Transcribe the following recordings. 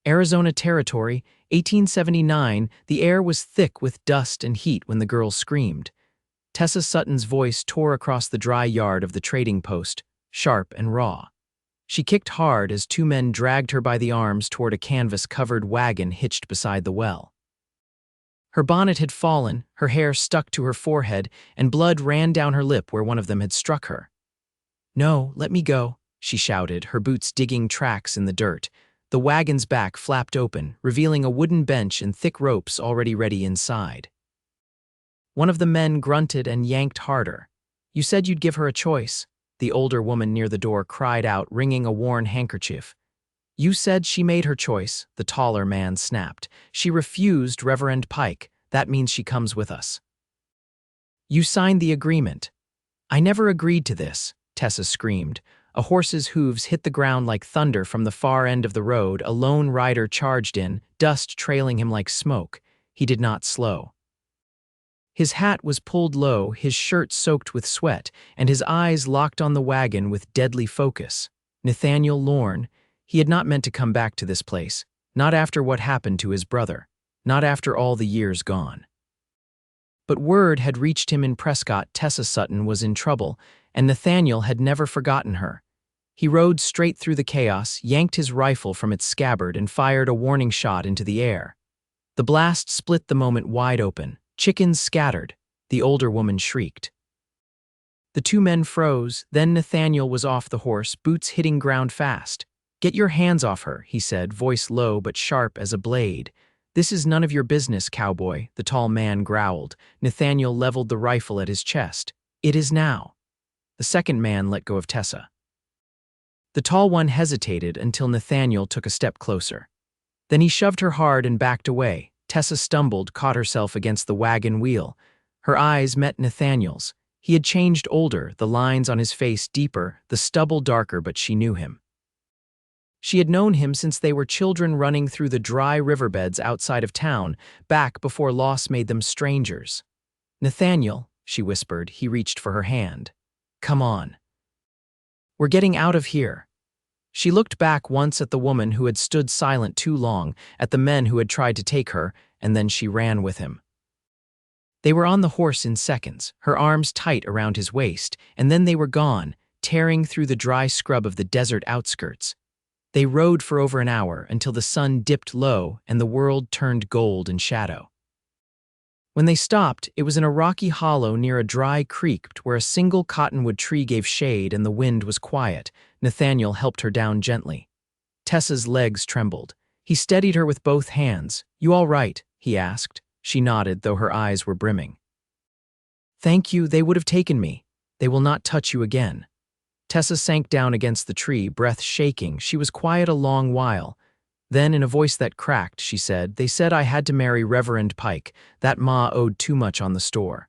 Arizona Territory, 1879. The air was thick with dust and heat when the girl screamed. Tessa Sutton's voice tore across the dry yard of the trading post, sharp and raw. She kicked hard as two men dragged her by the arms toward a canvas-covered wagon hitched beside the well. Her bonnet had fallen, her hair stuck to her forehead, and blood ran down her lip where one of them had struck her. "No, let me go," she shouted, her boots digging tracks in the dirt. The wagon's back flapped open, revealing a wooden bench and thick ropes already ready inside. One of the men grunted and yanked harder. "You said you'd give her a choice," the older woman near the door cried out, wringing a worn handkerchief. "You said she made her choice," the taller man snapped. "She refused Reverend Pike. That means she comes with us." "You signed the agreement." "I never agreed to this," Tessa screamed. A horse's hooves hit the ground like thunder from the far end of the road. A lone rider charged in, dust trailing him like smoke. He did not slow. His hat was pulled low, his shirt soaked with sweat, and his eyes locked on the wagon with deadly focus. Nathaniel Lorne. He had not meant to come back to this place, not after what happened to his brother, not after all the years gone. But word had reached him in Prescott Tessa Sutton was in trouble, and Nathaniel had never forgotten her. He rode straight through the chaos, yanked his rifle from its scabbard, and fired a warning shot into the air. The blast split the moment wide open. Chickens scattered. The older woman shrieked. The two men froze, then Nathaniel was off the horse, boots hitting ground fast. "Get your hands off her," he said, voice low but sharp as a blade. "This is none of your business, cowboy," the tall man growled. Nathaniel leveled the rifle at his chest. "It is now." The second man let go of Tessa. The tall one hesitated until Nathaniel took a step closer. Then he shoved her hard and backed away. Tessa stumbled, caught herself against the wagon wheel. Her eyes met Nathaniel's. He had changed older, the lines on his face deeper, the stubble darker, but she knew him. She had known him since they were children running through the dry riverbeds outside of town, back before loss made them strangers. "Nathaniel," she whispered. He reached for her hand. "Come on. We're getting out of here." She looked back once at the woman who had stood silent too long, at the men who had tried to take her, and then she ran with him. They were on the horse in seconds, her arms tight around his waist, and then they were gone, tearing through the dry scrub of the desert outskirts. They rode for over an hour until the sun dipped low and the world turned gold in shadow. When they stopped, it was in a rocky hollow near a dry creek where a single cottonwood tree gave shade and the wind was quiet. Nathaniel helped her down gently. Tessa's legs trembled. He steadied her with both hands. "You all right?" he asked. She nodded, though her eyes were brimming. "Thank you, they would have taken me. They will not touch you again." Tessa sank down against the tree, breath shaking. She was quiet a long while. Then, in a voice that cracked, she said, "They said I had to marry Reverend Pike. That Ma owed too much on the store."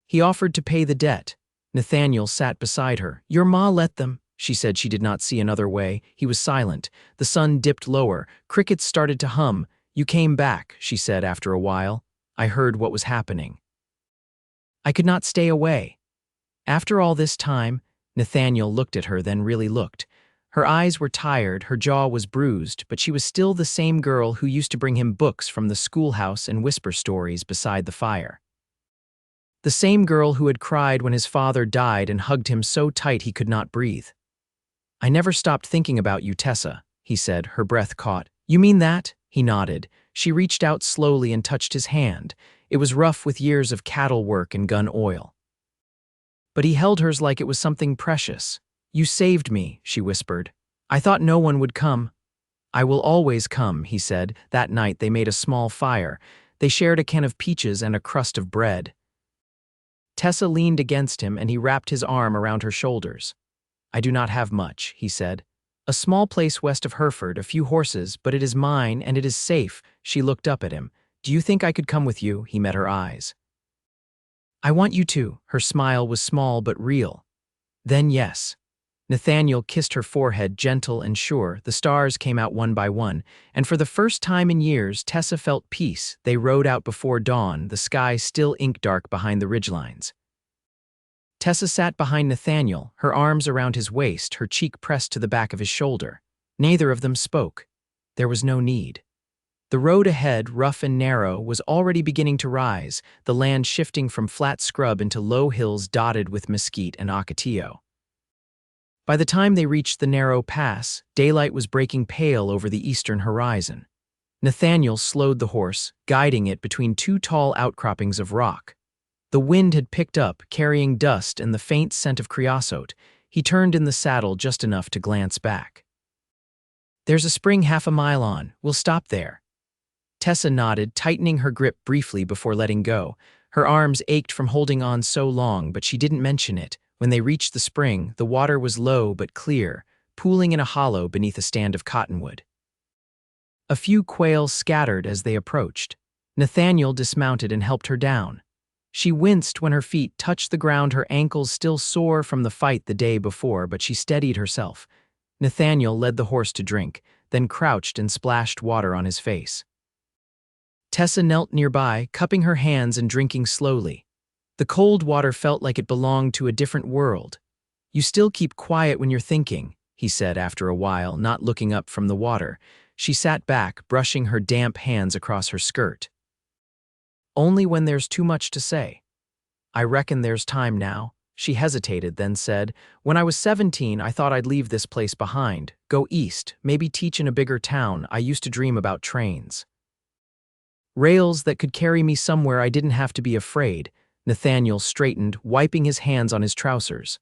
He offered to pay the debt. Nathaniel sat beside her. "Your Ma let them," she said. She did not see another way. He was silent. The sun dipped lower. Crickets started to hum. "You came back," she said after a while. "I heard what was happening. I could not stay away." After all this time, Nathaniel looked at her, then really looked. Her eyes were tired, her jaw was bruised, but she was still the same girl who used to bring him books from the schoolhouse and whisper stories beside the fire. The same girl who had cried when his father died and hugged him so tight he could not breathe. "I never stopped thinking about you, Tessa," he said, her breath caught. "You mean that?" He nodded. She reached out slowly and touched his hand. It was rough with years of cattle work and gun oil. But he held hers like it was something precious. "You saved me," she whispered. "I thought no one would come." "I will always come," he said. That night they made a small fire. They shared a can of peaches and a crust of bread. Tessa leaned against him and he wrapped his arm around her shoulders. "I do not have much," he said. "A small place west of Hereford, a few horses, but it is mine and it is safe." She looked up at him. "Do you think I could come with you?" He met her eyes. "I want you to." Her smile was small but real. "Then yes." Nathaniel kissed her forehead, gentle and sure. The stars came out one by one, and for the first time in years, Tessa felt peace. They rode out before dawn, the sky still ink-dark behind the ridgelines. Tessa sat behind Nathaniel, her arms around his waist, her cheek pressed to the back of his shoulder. Neither of them spoke. There was no need. The road ahead, rough and narrow, was already beginning to rise, the land shifting from flat scrub into low hills dotted with mesquite and ocotillo. By the time they reached the narrow pass, daylight was breaking pale over the eastern horizon. Nathaniel slowed the horse, guiding it between two tall outcroppings of rock. The wind had picked up, carrying dust and the faint scent of creosote. He turned in the saddle just enough to glance back. "There's a spring half a mile on. We'll stop there." Tessa nodded, tightening her grip briefly before letting go. Her arms ached from holding on so long, but she didn't mention it. When they reached the spring, the water was low but clear, pooling in a hollow beneath a stand of cottonwood. A few quail scattered as they approached. Nathaniel dismounted and helped her down. She winced when her feet touched the ground, her ankles still sore from the fight the day before, but she steadied herself. Nathaniel led the horse to drink, then crouched and splashed water on his face. Tessa knelt nearby, cupping her hands and drinking slowly. The cold water felt like it belonged to a different world. "You still keep quiet when you're thinking," he said after a while, not looking up from the water. She sat back, brushing her damp hands across her skirt. "Only when there's too much to say. I reckon there's time now." She hesitated, then said, "When I was 17, I thought I'd leave this place behind, go east, maybe teach in a bigger town. I used to dream about trains. Rails that could carry me somewhere I didn't have to be afraid." Nathaniel straightened, wiping his hands on his trousers.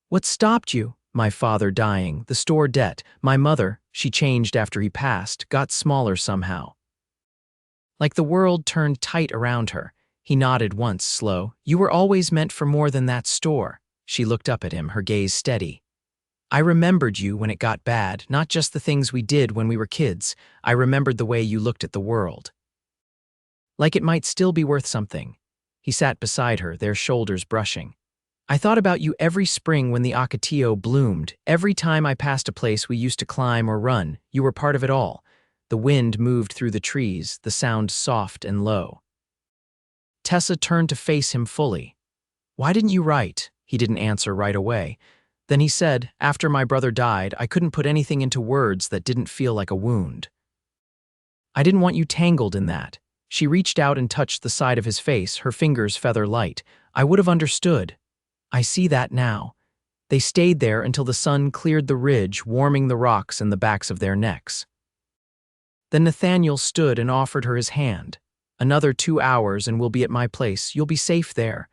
"What stopped you?" "My father dying, the store debt. My mother," she changed after he passed, got smaller somehow. Like the world turned tight around her. He nodded once, slow. "You were always meant for more than that store." She looked up at him, her gaze steady. "I remembered you when it got bad, not just the things we did when we were kids. I remembered the way you looked at the world. Like it might still be worth something." He sat beside her, their shoulders brushing. "I thought about you every spring when the ocotillo bloomed. Every time I passed a place we used to climb or run, you were part of it all." The wind moved through the trees, the sound soft and low. Tessa turned to face him fully. "Why didn't you write?" He didn't answer right away. Then he said, "After my brother died, I couldn't put anything into words that didn't feel like a wound. I didn't want you tangled in that." She reached out and touched the side of his face, her fingers feather light. "I would have understood. I see that now." They stayed there until the sun cleared the ridge, warming the rocks and the backs of their necks. Then Nathaniel stood and offered her his hand. "Another 2 hours and we'll be at my place. You'll be safe there."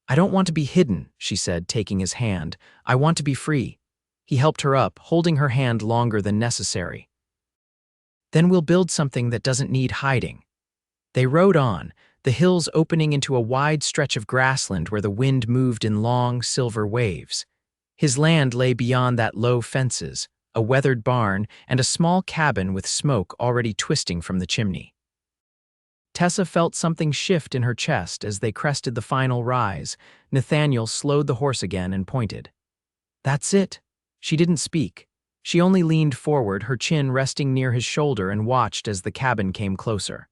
"I don't want to be hidden," she said, taking his hand. "I want to be free." He helped her up, holding her hand longer than necessary. "Then we'll build something that doesn't need hiding." They rode on, the hills opening into a wide stretch of grassland where the wind moved in long, silver waves. His land lay beyond that low fences, a weathered barn, and a small cabin with smoke already twisting from the chimney. Tessa felt something shift in her chest as they crested the final rise. Nathaniel slowed the horse again and pointed. "That's it." She didn't speak. She only leaned forward, her chin resting near his shoulder, and watched as the cabin came closer.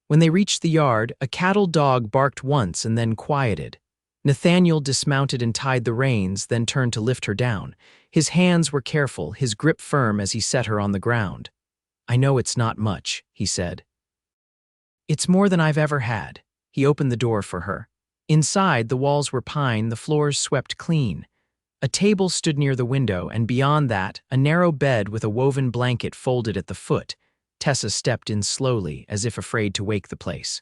When they reached the yard, a cattle dog barked once and then quieted. Nathaniel dismounted and tied the reins, then turned to lift her down. His hands were careful, his grip firm as he set her on the ground. "I know it's not much," he said. "It's more than I've ever had." He opened the door for her. Inside, the walls were pine, the floors swept clean. A table stood near the window, and beyond that, a narrow bed with a woven blanket folded at the foot. Tessa stepped in slowly, as if afraid to wake the place.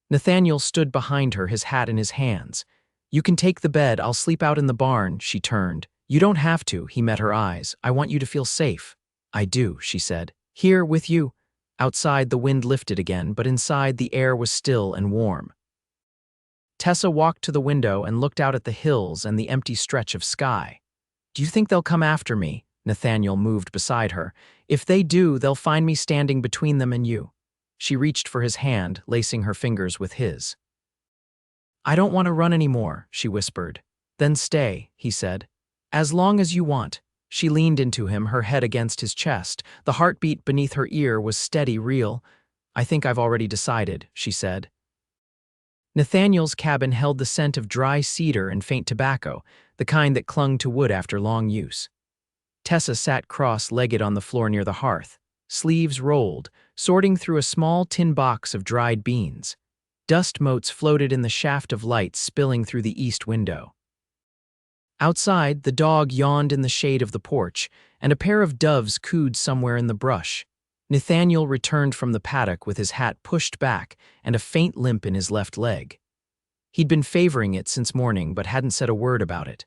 Nathaniel stood behind her, his hat in his hands. "You can take the bed, I'll sleep out in the barn." She turned. "You don't have to," he met her eyes. "I want you to feel safe." "I do," she said. "Here, with you." Outside, the wind lifted again, but inside, the air was still and warm. Tessa walked to the window and looked out at the hills and the empty stretch of sky. "Do you think they'll come after me?" Nathaniel moved beside her. "If they do, they'll find me standing between them and you." She reached for his hand, lacing her fingers with his. "I don't want to run anymore," she whispered. "Then stay," he said. "As long as you want." She leaned into him, her head against his chest. The heartbeat beneath her ear was steady, real. "I think I've already decided," she said. Nathaniel's cabin held the scent of dry cedar and faint tobacco, the kind that clung to wood after long use. Tessa sat cross-legged on the floor near the hearth, sleeves rolled, sorting through a small tin box of dried beans. Dust motes floated in the shaft of light spilling through the east window. Outside, the dog yawned in the shade of the porch, and a pair of doves cooed somewhere in the brush. Nathaniel returned from the paddock with his hat pushed back and a faint limp in his left leg. He'd been favoring it since morning but hadn't said a word about it.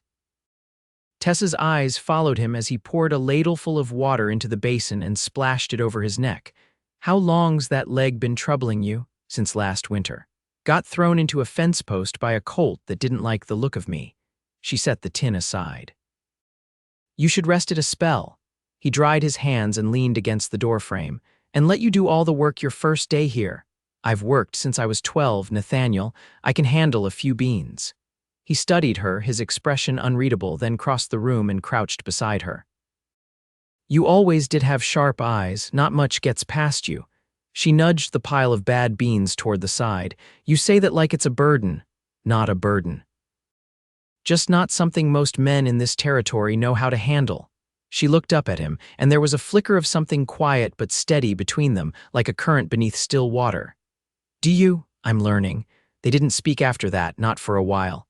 Tessa's eyes followed him as he poured a ladleful of water into the basin and splashed it over his neck. "How long's that leg been troubling you?" "Since last winter. Got thrown into a fence post by a colt that didn't like the look of me." She set the tin aside. "You should rest it a spell." He dried his hands and leaned against the doorframe. "And let you do all the work your first day here." "I've worked since I was 12, Nathaniel. I can handle a few beans." He studied her, his expression unreadable, then crossed the room and crouched beside her. "You always did have sharp eyes. Not much gets past you." She nudged the pile of bad beans toward the side. "You say that like it's a burden." "Not a burden. Just not something most men in this territory know how to handle." She looked up at him, and there was a flicker of something quiet but steady between them, like a current beneath still water. "Do you?" "I'm learning." They didn't speak after that, not for a while.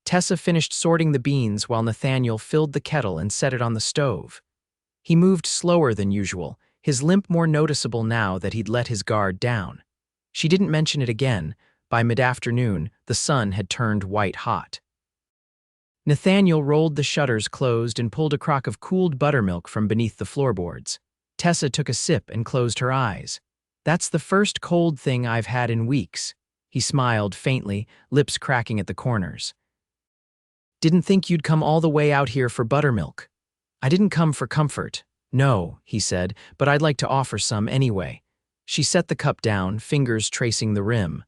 Tessa finished sorting the beans while Nathaniel filled the kettle and set it on the stove. He moved slower than usual, his limp more noticeable now that he'd let his guard down. She didn't mention it again. By mid-afternoon, the sun had turned white-hot. Nathaniel rolled the shutters closed and pulled a crock of cooled buttermilk from beneath the floorboards. Tessa took a sip and closed her eyes. "That's the first cold thing I've had in weeks." He smiled faintly, lips cracking at the corners. "Didn't think you'd come all the way out here for buttermilk." "I didn't come for comfort." "No," he said, "but I'd like to offer some anyway." She set the cup down, fingers tracing the rim.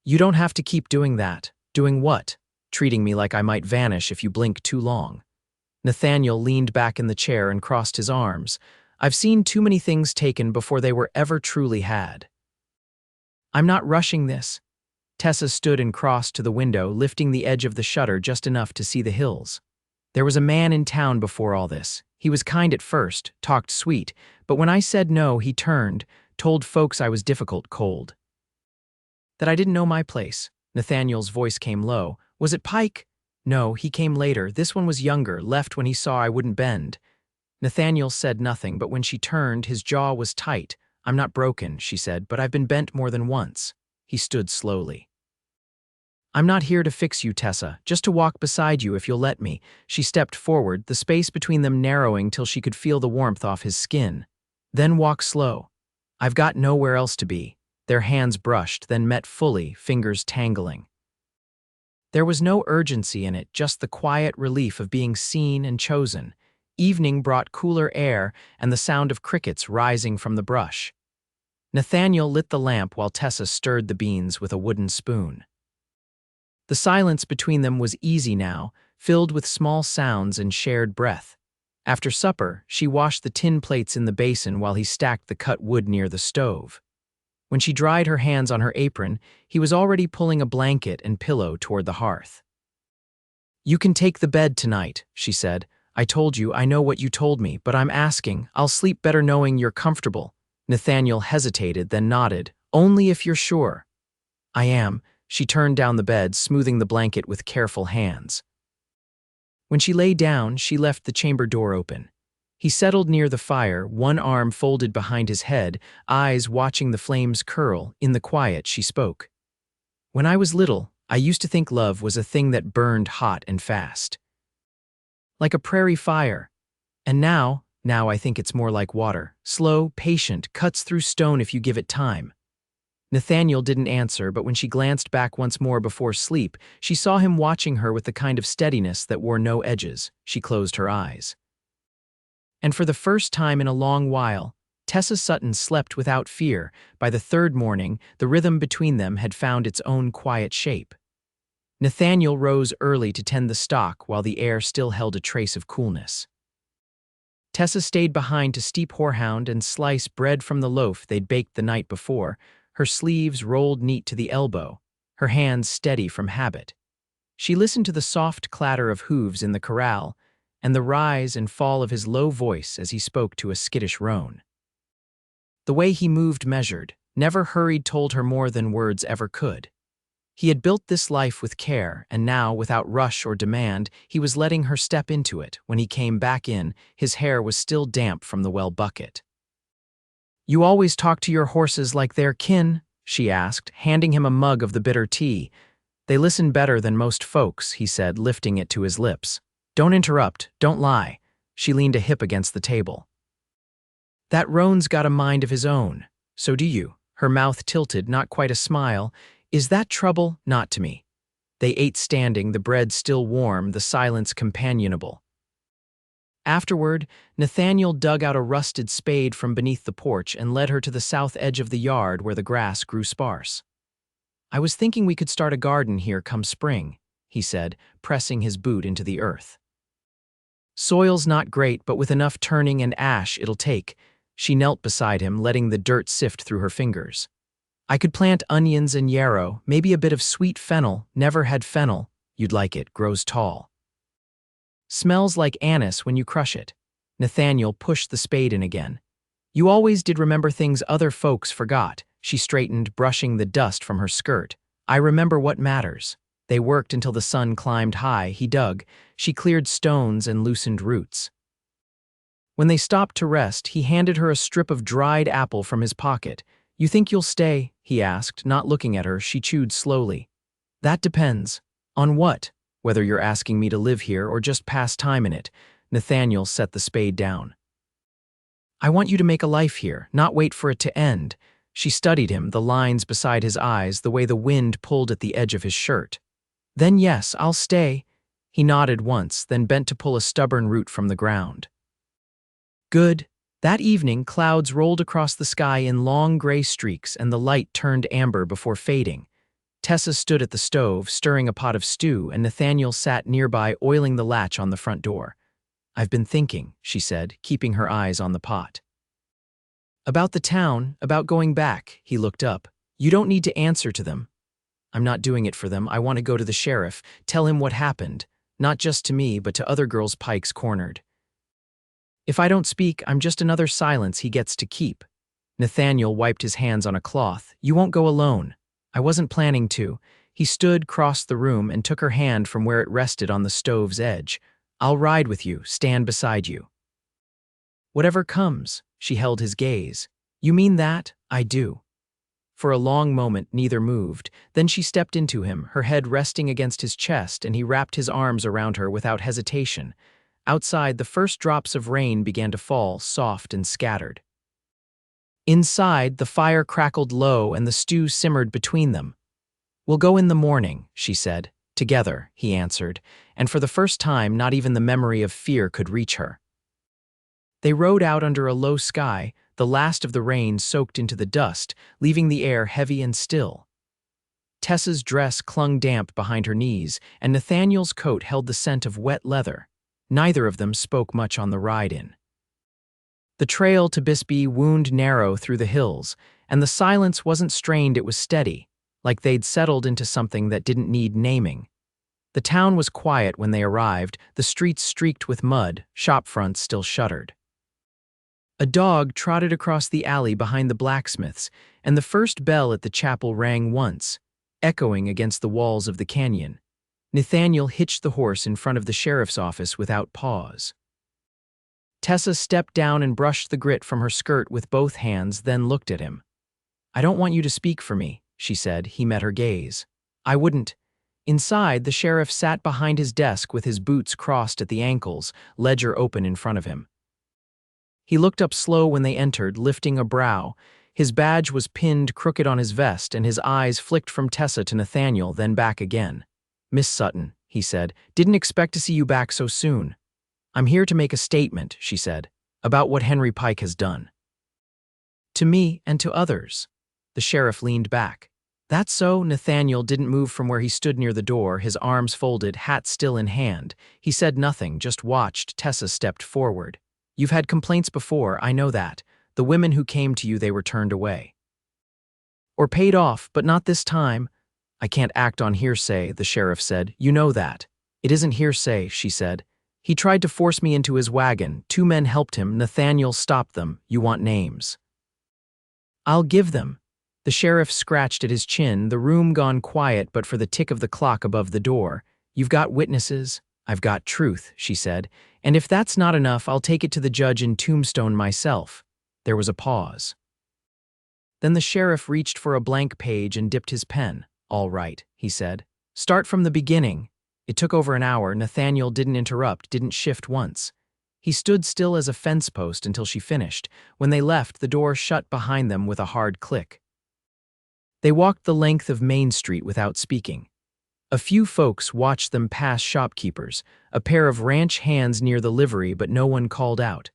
"You don't have to keep doing that." "Doing what?" "Treating me like I might vanish if you blink too long." Nathaniel leaned back in the chair and crossed his arms. "I've seen too many things taken before they were ever truly had." "I'm not rushing this." Tessa stood and crossed to the window, lifting the edge of the shutter just enough to see the hills. "There was a man in town before all this. He was kind at first, talked sweet, but when I said no, he turned, told folks I was difficult, cold. That I didn't know my place." Nathaniel's voice came low. "Was it Pike?" "No, he came later. This one was younger, left when he saw I wouldn't bend." Nathaniel said nothing, but when she turned, his jaw was tight. "I'm not broken," she said, "but I've been bent more than once." He stood slowly. "I'm not here to fix you, Tessa, just to walk beside you if you'll let me." She stepped forward, the space between them narrowing till she could feel the warmth off his skin. "Then walk slow." "I've got nowhere else to be." Their hands brushed, then met fully, fingers tangling. There was no urgency in it, just the quiet relief of being seen and chosen. Evening brought cooler air and the sound of crickets rising from the brush. Nathaniel lit the lamp while Tessa stirred the beans with a wooden spoon. The silence between them was easy now, filled with small sounds and shared breath. After supper, she washed the tin plates in the basin while he stacked the cut wood near the stove. When she dried her hands on her apron, he was already pulling a blanket and pillow toward the hearth. "You can take the bed tonight," she said. "I told you, I know what you told me, but I'm asking. I'll sleep better knowing you're comfortable." Nathaniel hesitated, then nodded. "Only if you're sure." "I am." She turned down the bed, smoothing the blanket with careful hands. When she lay down, she left the chamber door open. He settled near the fire, one arm folded behind his head, eyes watching the flames curl. In the quiet, she spoke. "When I was little, I used to think love was a thing that burned hot and fast. Like a prairie fire. And now I think it's more like water. Slow, patient, cuts through stone if you give it time." Nathaniel didn't answer, but when she glanced back once more before sleep, she saw him watching her with the kind of steadiness that wore no edges. She closed her eyes. And for the first time in a long while, Tessa Sutton slept without fear. By the third morning, the rhythm between them had found its own quiet shape. Nathaniel rose early to tend the stock while the air still held a trace of coolness. Tessa stayed behind to steep horehound and slice bread from the loaf they'd baked the night before, her sleeves rolled neat to the elbow, her hands steady from habit. She listened to the soft clatter of hooves in the corral, and the rise and fall of his low voice as he spoke to a skittish roan. The way he moved measured, never hurried, told her more than words ever could. He had built this life with care, and now, without rush or demand, he was letting her step into it. When he came back in, his hair was still damp from the well bucket. "You always talk to your horses like they're kin?" she asked, handing him a mug of the bitter tea. "They listen better than most folks," he said, lifting it to his lips. "Don't interrupt, don't lie." She leaned a hip against the table. "That roan's got a mind of his own. So do you." Her mouth tilted, not quite a smile. "Is that trouble?" "Not to me." They ate standing, the bread still warm, the silence companionable. Afterward, Nathaniel dug out a rusted spade from beneath the porch and led her to the south edge of the yard where the grass grew sparse. "I was thinking we could start a garden here come spring," he said, pressing his boot into the earth. "Soil's not great, but with enough turning and ash it'll take." She knelt beside him, letting the dirt sift through her fingers. "I could plant onions and yarrow, maybe a bit of sweet fennel. Never had fennel. You'd like it, grows tall. Smells like anise when you crush it." Nathaniel pushed the spade in again. "You always did remember things other folks forgot." She straightened, brushing the dust from her skirt. "I remember what matters." They worked until the sun climbed high. He dug. She cleared stones and loosened roots. When they stopped to rest, he handed her a strip of dried apple from his pocket. "You think you'll stay?" he asked, not looking at her. She chewed slowly. "That depends." "On what?" "Whether you're asking me to live here or just pass time in it." Nathaniel set the spade down. "I want you to make a life here, not wait for it to end." She studied him, the lines beside his eyes, the way the wind pulled at the edge of his shirt. "Then yes, I'll stay." He nodded once, then bent to pull a stubborn root from the ground. "Good." That evening, clouds rolled across the sky in long gray streaks, and the light turned amber before fading. Tessa stood at the stove, stirring a pot of stew, and Nathaniel sat nearby, oiling the latch on the front door. "I've been thinking," she said, keeping her eyes on the pot. "About the town, about going back." He looked up. "You don't need to answer to them." "I'm not doing it for them. I want to go to the sheriff, tell him what happened. Not just to me, but to other girls Pike's cornered. If I don't speak, I'm just another silence he gets to keep." Nathaniel wiped his hands on a cloth. "You won't go alone." "I wasn't planning to." He stood, crossed the room, and took her hand from where it rested on the stove's edge. "I'll ride with you, stand beside you. Whatever comes." She held his gaze. "You mean that?" "I do." For a long moment, neither moved. Then she stepped into him, her head resting against his chest, and he wrapped his arms around her without hesitation. Outside, the first drops of rain began to fall, soft and scattered. Inside, the fire crackled low and the stew simmered between them. "We'll go in the morning," she said. "Together," he answered, and for the first time, not even the memory of fear could reach her. They rode out under a low sky, the last of the rain soaked into the dust, leaving the air heavy and still. Tessa's dress clung damp behind her knees, and Nathaniel's coat held the scent of wet leather. Neither of them spoke much on the ride-in. The trail to Bisbee wound narrow through the hills, and the silence wasn't strained, it was steady, like they'd settled into something that didn't need naming. The town was quiet when they arrived, the streets streaked with mud, shop fronts still shuttered. A dog trotted across the alley behind the blacksmith's, and the first bell at the chapel rang once, echoing against the walls of the canyon. Nathaniel hitched the horse in front of the sheriff's office without pause. Tessa stepped down and brushed the grit from her skirt with both hands, then looked at him. "I don't want you to speak for me," she said. He met her gaze. "I wouldn't." Inside, the sheriff sat behind his desk with his boots crossed at the ankles, ledger open in front of him. He looked up slow when they entered, lifting a brow. His badge was pinned crooked on his vest, and his eyes flicked from Tessa to Nathaniel, then back again. "Miss Sutton," he said, "didn't expect to see you back so soon." "I'm here to make a statement," she said, "about what Henry Pike has done. To me and to others." The sheriff leaned back. "That's so?" Nathaniel didn't move from where he stood near the door, his arms folded, hat still in hand. He said nothing, just watched. Tessa stepped forward. "You've had complaints before, I know that. The women who came to you, they were turned away. Or paid off, but not this time." "I can't act on hearsay," the sheriff said. "You know that." "It isn't hearsay," she said. He tried to force me into his wagon. 2 men helped him. Nathaniel stopped them. You want names? I'll give them. The sheriff scratched at his chin, the room gone quiet but for the tick of the clock above the door. You've got witnesses. I've got truth, she said. And if that's not enough, I'll take it to the judge in Tombstone myself. There was a pause. Then the sheriff reached for a blank page and dipped his pen. All right, he said. Start from the beginning. It took over an hour. Nathaniel didn't interrupt, didn't shift once. He stood still as a fence post until she finished. When they left, the door shut behind them with a hard click. They walked the length of Main Street without speaking. A few folks watched them pass shopkeepers, a pair of ranch hands near the livery, but no one called out.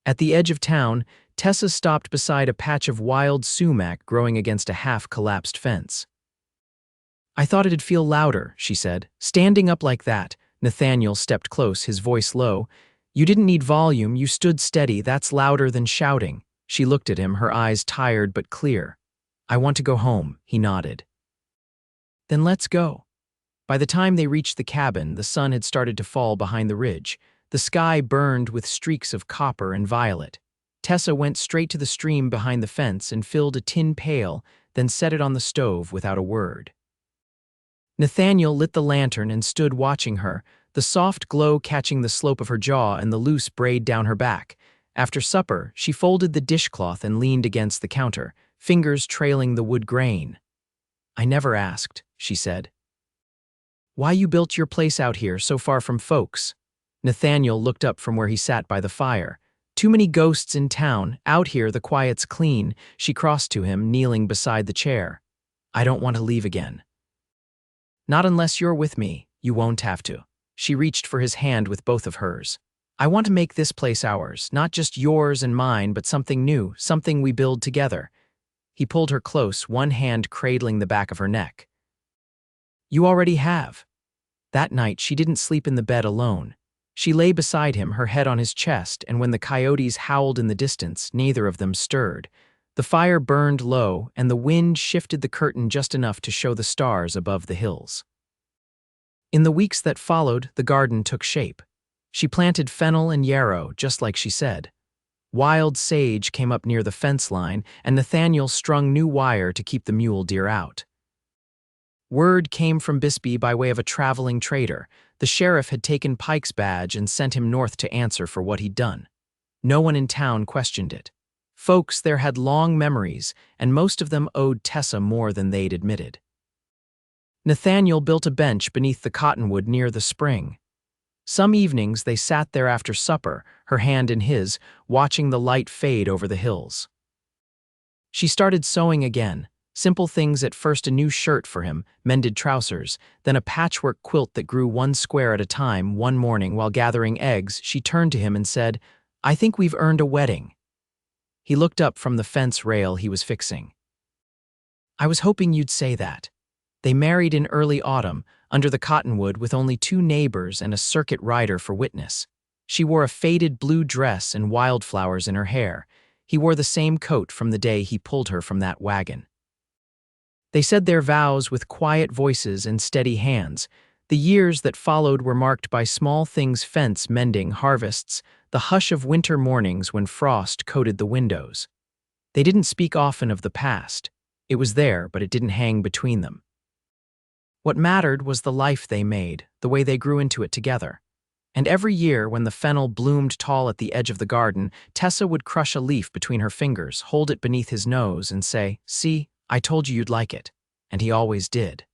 At the edge of town, Tessa stopped beside a patch of wild sumac growing against a half-collapsed fence. I thought it'd feel louder, she said. Standing up like that. Nathaniel stepped close, his voice low. You didn't need volume, you stood steady. That's louder than shouting. She looked at him, her eyes tired but clear. I want to go home, he nodded. Then let's go. By the time they reached the cabin, the sun had started to fall behind the ridge. The sky burned with streaks of copper and violet. Tessa went straight to the stream behind the fence and filled a tin pail, then set it on the stove without a word. Nathaniel lit the lantern and stood watching her, the soft glow catching the slope of her jaw and the loose braid down her back. After supper, she folded the dishcloth and leaned against the counter, fingers trailing the wood grain. I never asked, she said. Why you built your place out here so far from folks? Nathaniel looked up from where he sat by the fire. Too many ghosts in town. Out here the quiet's clean. She crossed to him, kneeling beside the chair. I don't want to leave again. Not unless you're with me. You won't have to. She reached for his hand with both of hers. I want to make this place ours, not just yours and mine, but something new, something we build together. He pulled her close, one hand cradling the back of her neck. You already have. That night, she didn't sleep in the bed alone. She lay beside him, her head on his chest, and when the coyotes howled in the distance, neither of them stirred. The fire burned low, and the wind shifted the curtain just enough to show the stars above the hills. In the weeks that followed, the garden took shape. She planted fennel and yarrow, just like she said. Wild sage came up near the fence line, and Nathaniel strung new wire to keep the mule deer out. Word came from Bisbee by way of a traveling trader. The sheriff had taken Pike's badge and sent him north to answer for what he'd done. No one in town questioned it. Folks there had long memories, and most of them owed Tessa more than they'd admitted. Nathaniel built a bench beneath the cottonwood near the spring. Some evenings they sat there after supper, her hand in his, watching the light fade over the hills. She started sewing again. Simple things at first, a new shirt for him, mended trousers, then a patchwork quilt that grew one square at a time. One morning, while gathering eggs, she turned to him and said, I think we've earned a wedding. He looked up from the fence rail he was fixing. I was hoping you'd say that. They married in early autumn, under the cottonwood with only 2 neighbors and a circuit rider for witness. She wore a faded blue dress and wildflowers in her hair. He wore the same coat from the day he pulled her from that wagon. They said their vows with quiet voices and steady hands. The years that followed were marked by small things: fence mending, harvests, the hush of winter mornings when frost coated the windows. They didn't speak often of the past. It was there, but it didn't hang between them. What mattered was the life they made, the way they grew into it together. And every year, when the fennel bloomed tall at the edge of the garden, Tessa would crush a leaf between her fingers, hold it beneath his nose, and say, See, I told you you'd like it. And he always did.